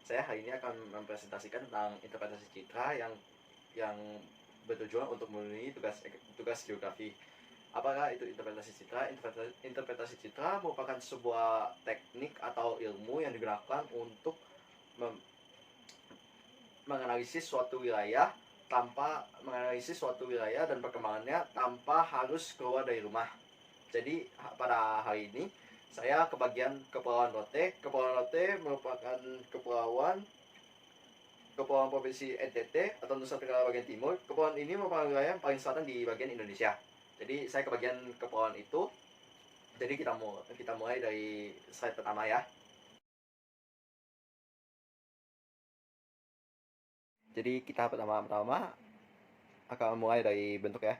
Saya hari ini akan mempresentasikan tentang interpretasi citra yang bertujuan untuk memenuhi tugas geografi. Apakah itu interpretasi citra? Interpretasi citra merupakan sebuah teknik atau ilmu yang digunakan untuk menganalisis suatu wilayah dan perkembangannya tanpa harus keluar dari rumah. Jadi pada hari ini saya ke bagian Kepulauan Rote. Kepulauan Rote merupakan kepulauan provinsi NTT atau Nusa Tenggara bagian timur. Kepulauan ini merupakan wilayah yang paling selatan di bagian Indonesia. Jadi saya ke bagian kepulauan itu. Jadi kita mulai dari slide pertama ya. Jadi kita pertama akan mulai dari bentuk ya.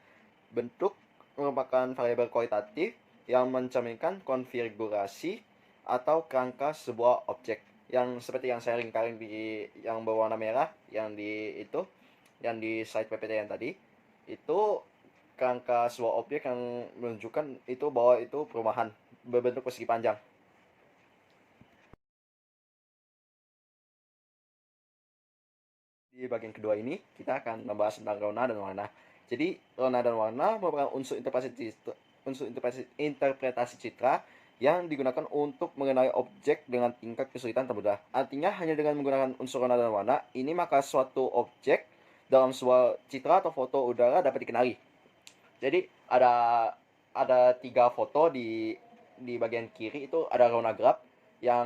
Bentuk merupakan variabel kualitatif yang mencerminkan konfigurasi atau kerangka sebuah objek. Yang seperti yang saya lingkarin di yang berwarna merah, yang di slide PPT yang tadi, itu kerangka sebuah objek yang menunjukkan itu bahwa itu perumahan berbentuk persegi panjang. Di bagian kedua ini kita akan membahas tentang rona dan warna. Jadi rona dan warna merupakan unsur interpretasi citra yang digunakan untuk mengenali objek dengan tingkat kesulitan termudah. Artinya hanya dengan menggunakan unsur rona dan warna, ini maka suatu objek dalam sebuah citra atau foto udara dapat dikenali. Jadi ada 3 foto di bagian kiri itu ada rona gelap yang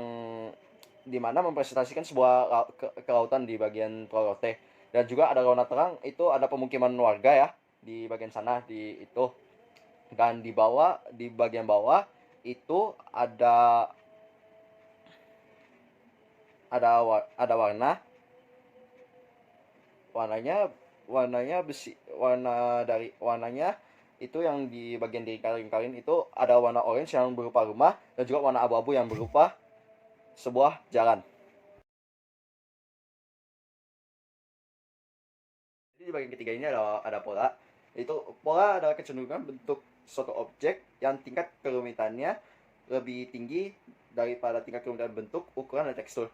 dimana mempresentasikan sebuah kelautan di bagian Pulau Rote, dan juga ada warna terang itu ada pemukiman warga ya di bagian sana di itu, dan di bagian bawah itu ada warnanya besi, warnanya itu yang di bagian lingkarin itu ada warna orange yang berupa rumah, dan juga warna abu-abu yang berupa sebuah jalan. Jadi di bagian ketiga ini ada pola. Itu pola adalah kecenderungan bentuk suatu objek yang tingkat kerumitannya lebih tinggi daripada tingkat kerumitan bentuk, ukuran, dan tekstur.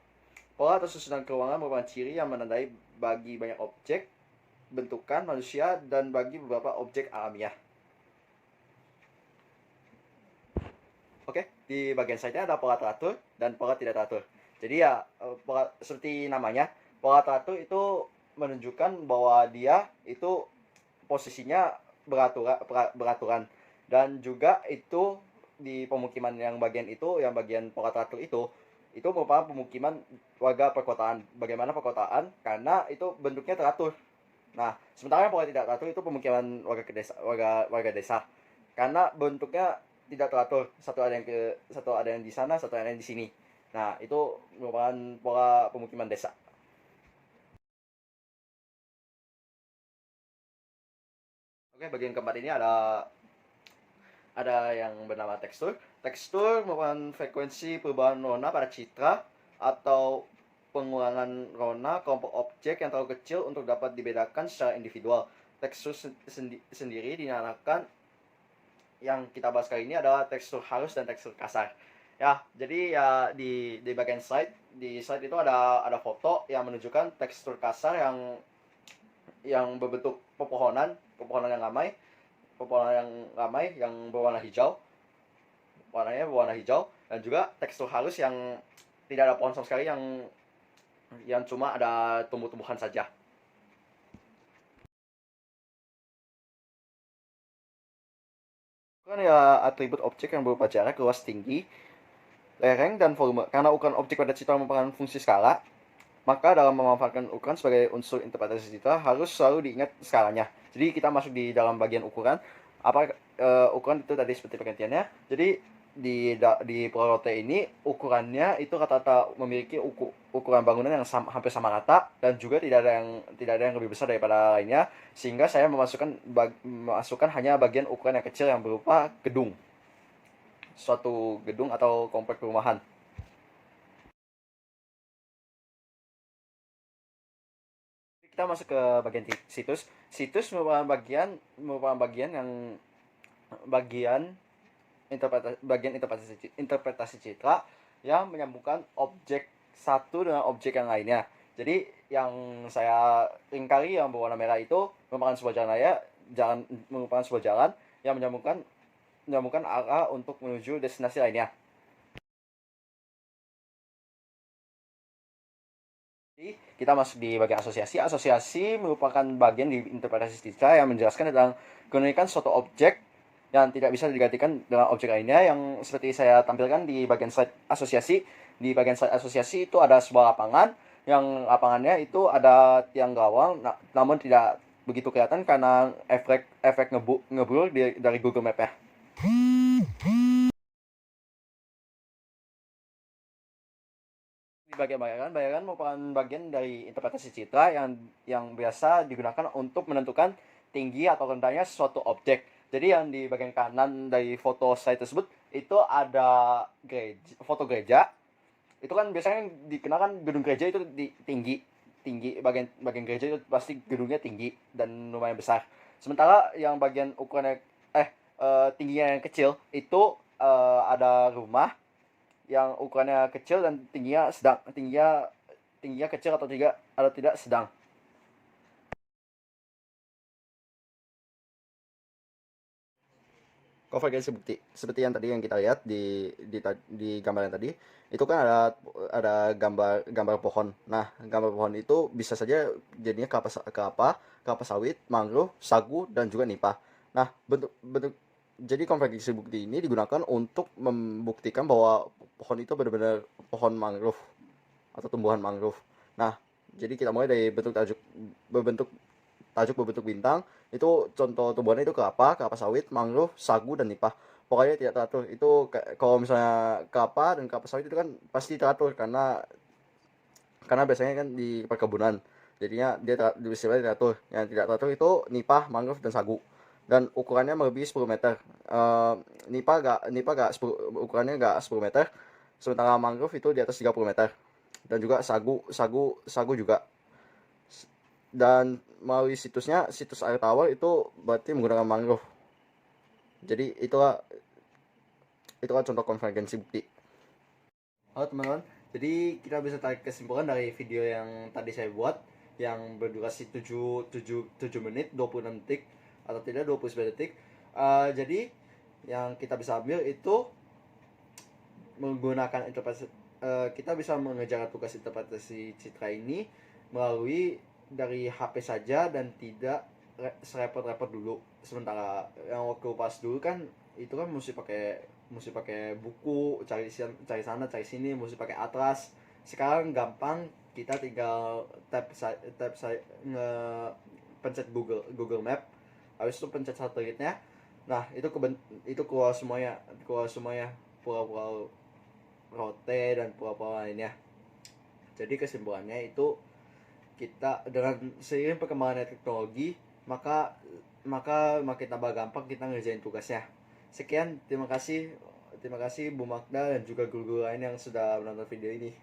Pola atau susunan keuangan merupakan ciri yang menandai bagi banyak objek, bentukan manusia, dan bagi beberapa objek alamiah. Oke, di bagian slide-nya ada pola teratur dan pola tidak teratur. Jadi ya, pola seperti namanya, pola teratur itu menunjukkan bahwa dia itu posisinya beraturan, dan juga itu di pemukiman yang bagian pola teratur itu merupakan pemukiman warga perkotaan. Bagaimana perkotaan? Karena itu bentuknya teratur. Nah, sementara pola tidak teratur itu pemukiman warga desa. Karena bentuknya tidak teratur, satu ada yang di sana, satu ada yang di sini. Nah, itu merupakan pola pemukiman desa. Oke, bagian keempat ini ada yang bernama tekstur. Tekstur merupakan frekuensi perubahan warna pada citra atau pengulangan rona kelompok objek yang terlalu kecil untuk dapat dibedakan secara individual. Tekstur sendiri dinamakan, yang kita bahas kali ini adalah tekstur halus dan tekstur kasar. Ya, jadi ya di bagian slide itu ada foto yang menunjukkan tekstur kasar yang berbentuk pepohonan yang ramai yang berwarna hijau. Warnanya berwarna hijau, dan juga tekstur halus yang tidak ada pohon sama sekali, yang cuma ada tumbuh-tumbuhan saja. Kan ya atribut objek yang berupa jarak, luas, tinggi, lereng, dan volume. Karena ukuran objek pada citra merupakan fungsi skala, maka dalam memanfaatkan ukuran sebagai unsur interpretasi citra harus selalu diingat skalanya. Jadi kita masuk di dalam bagian ukuran. Ukuran itu tadi seperti pengertiannya. Jadi di Pulau Rote ini ukurannya itu rata-rata memiliki ukuran bangunan yang hampir sama rata, dan juga tidak ada yang lebih besar daripada lainnya, sehingga saya memasukkan hanya bagian ukuran yang kecil yang berupa suatu gedung atau komplek perumahan. Kita masuk ke bagian situs. Situs merupakan bagian interpretasi citra yang menyambungkan objek satu dengan objek yang lainnya. Jadi yang saya ingkari yang berwarna merah itu merupakan sebuah jalan yang menyambungkan arah untuk menuju destinasi lainnya. Jadi kita masuk di bagian asosiasi. Asosiasi merupakan bagian di interpretasi citra yang menjelaskan tentang keunikan suatu objek yang tidak bisa digantikan dengan objek lainnya, yang seperti saya tampilkan di bagian slide asosiasi. Di bagian slide asosiasi itu ada sebuah lapangan, yang lapangannya itu ada tiang gawang, namun tidak begitu kelihatan karena efek ngeblur dari Google Map ya. Di bagian bayangan merupakan bagian dari interpretasi citra yang biasa digunakan untuk menentukan tinggi atau rendahnya suatu objek. Jadi yang di bagian kanan dari foto slide tersebut itu ada foto gereja. Itu kan biasanya dikenakan gedung gereja itu tinggi bagian gereja itu pasti gedungnya tinggi dan lumayan besar. Sementara yang bagian ukurannya tingginya yang kecil itu ada rumah yang ukurannya kecil dan tingginya kecil atau tidak sedang. Konvergensi bukti seperti yang tadi yang kita lihat di gambar yang tadi itu kan ada gambar pohon. Nah, gambar pohon itu bisa saja jadinya kelapa sawit, mangrove, sagu, dan juga nipah. Nah, jadi konvergensi bukti ini digunakan untuk membuktikan bahwa pohon itu benar-benar pohon mangrove atau tumbuhan mangrove. Nah, jadi kita mulai dari berbentuk bintang. Itu contoh tumbuhannya itu kelapa sawit, mangrove, sagu, dan nipah. Pokoknya tidak teratur. Itu kalau misalnya kelapa dan kelapa sawit itu kan pasti teratur karena biasanya kan di perkebunan. Jadinya dia teratur. Yang tidak teratur itu nipah, mangrove, dan sagu. Dan ukurannya melebihi 10 meter. Nipah ukurannya nggak 10 meter. Sementara mangrove itu di atas 30 meter. Dan juga sagu juga. Dan melalui situs Air Tower itu berarti menggunakan mangrove. Jadi itulah contoh konvergensi bukti. Halo teman-teman, jadi kita bisa tarik kesimpulan dari video yang tadi saya buat yang berdurasi 7 menit 26 detik atau tidak 29 detik. Jadi yang kita bisa ambil itu menggunakan kita bisa mengerjakan tugas interpretasi citra ini melalui dari HP saja dan tidak serepot-repot dulu. Sementara yang waktu pas dulu kan itu kan mesti pakai buku, cari sana cari sini, mesti pakai atlas. Sekarang gampang, kita tinggal pencet Google Map, habis itu pencet satelitnya. Nah, itu keluar semuanya pulau-pulau Rote dan pulau-pulau lainnya. Jadi kesimpulannya itu kita dengan seiring perkembangan teknologi maka makin tambah gampang kita ngerjain tugasnya. Sekian, terima kasih Bu Magda dan juga guru-guru lain yang sudah menonton video ini.